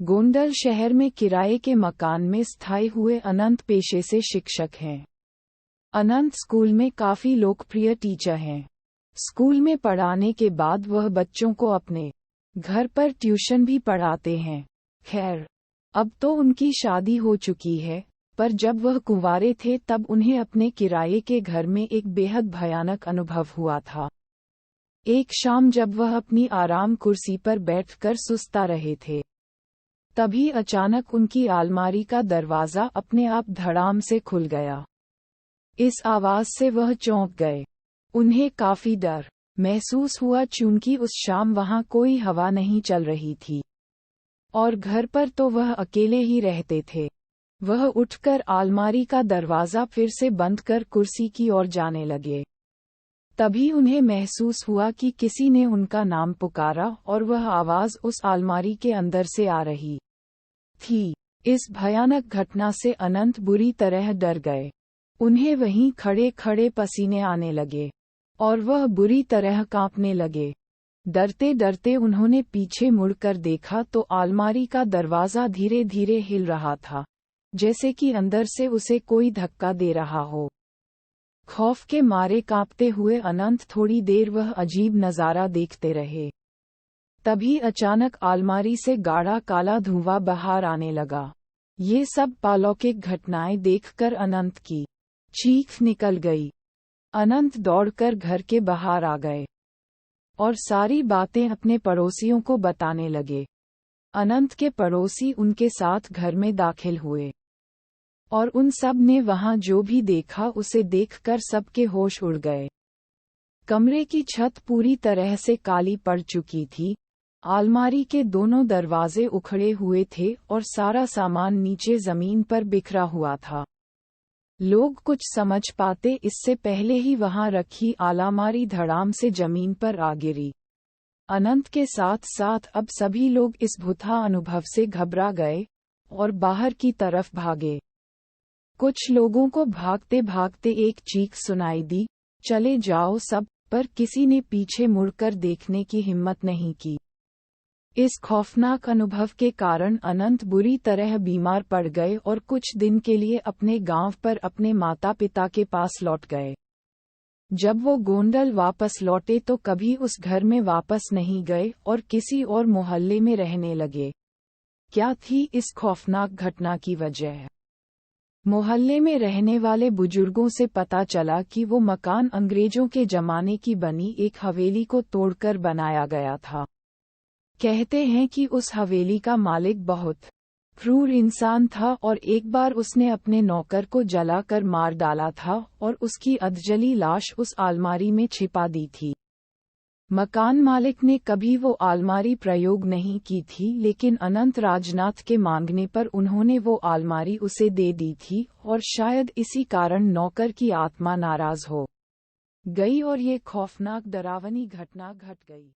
गोंडल शहर में किराए के मकान में स्थायी हुए अनंत पेशे से शिक्षक हैं। अनंत स्कूल में काफी लोकप्रिय टीचर हैं। स्कूल में पढ़ाने के बाद वह बच्चों को अपने घर पर ट्यूशन भी पढ़ाते हैं। खैर, अब तो उनकी शादी हो चुकी है, पर जब वह कुंवारे थे तब उन्हें अपने किराए के घर में एक बेहद भयानक अनुभव हुआ था। एक शाम जब वह अपनी आराम कुर्सी पर बैठकर सुस्ता रहे थे, तभी अचानक उनकी अलमारी का दरवाजा अपने आप धड़ाम से खुल गया। इस आवाज से वह चौंक गए। उन्हें काफी डर महसूस हुआ चूंकि उस शाम वहां कोई हवा नहीं चल रही थी और घर पर तो वह अकेले ही रहते थे। वह उठकर अलमारी का दरवाजा फिर से बंद कर कुर्सी की ओर जाने लगे। तभी उन्हें महसूस हुआ कि किसी ने उनका नाम पुकारा और वह आवाज उस अलमारी के अंदर से आ रही थी। इस भयानक घटना से अनंत बुरी तरह डर गए। उन्हें वहीं खड़े खड़े पसीने आने लगे और वह बुरी तरह कांपने लगे। डरते डरते उन्होंने पीछे मुड़कर देखा तो अलमारी का दरवाजा धीरे धीरे हिल रहा था, जैसे कि अंदर से उसे कोई धक्का दे रहा हो। खौफ के मारे कांपते हुए अनंत थोड़ी देर वह अजीब नजारा देखते रहे। तभी अचानक अलमारी से गाढ़ा काला धुआं बाहर आने लगा। ये सब अलौकिक घटनाएं देखकर अनंत की चीख निकल गई। अनंत दौड़कर घर के बाहर आ गए और सारी बातें अपने पड़ोसियों को बताने लगे। अनंत के पड़ोसी उनके साथ घर में दाखिल हुए और उन सब ने वहां जो भी देखा उसे देखकर सबके होश उड़ गए। कमरे की छत पूरी तरह से काली पड़ चुकी थी। अलमारी के दोनों दरवाजे उखड़े हुए थे और सारा सामान नीचे जमीन पर बिखरा हुआ था। लोग कुछ समझ पाते इससे पहले ही वहां रखी अलमारी धड़ाम से जमीन पर आ गिरी। अनंत के साथ साथ अब सभी लोग इस भूता अनुभव से घबरा गए और बाहर की तरफ भागे। कुछ लोगों को भागते भागते एक चीख सुनाई दी, चले जाओ सब, पर किसी ने पीछे मुड़कर देखने की हिम्मत नहीं की। इस खौफनाक अनुभव के कारण अनंत बुरी तरह बीमार पड़ गए और कुछ दिन के लिए अपने गांव पर अपने माता पिता के पास लौट गए। जब वो गोंडल वापस लौटे तो कभी उस घर में वापस नहीं गए और किसी और मोहल्ले में रहने लगे। क्या थी इस खौफनाक घटना की वजह? मोहल्ले में रहने वाले बुजुर्गों से पता चला कि वो मकान अंग्रेजों के जमाने की बनी एक हवेली को तोड़कर बनाया गया था। कहते हैं कि उस हवेली का मालिक बहुत क्रूर इंसान था और एक बार उसने अपने नौकर को जलाकर मार डाला था और उसकी अधजली लाश उस अलमारी में छिपा दी थी। मकान मालिक ने कभी वो अलमारी प्रयोग नहीं की थी, लेकिन अनंत राजनाथ के मांगने पर उन्होंने वो अलमारी उसे दे दी थी और शायद इसी कारण नौकर की आत्मा नाराज हो गई और ये खौफनाक डरावनी घटना घट गई।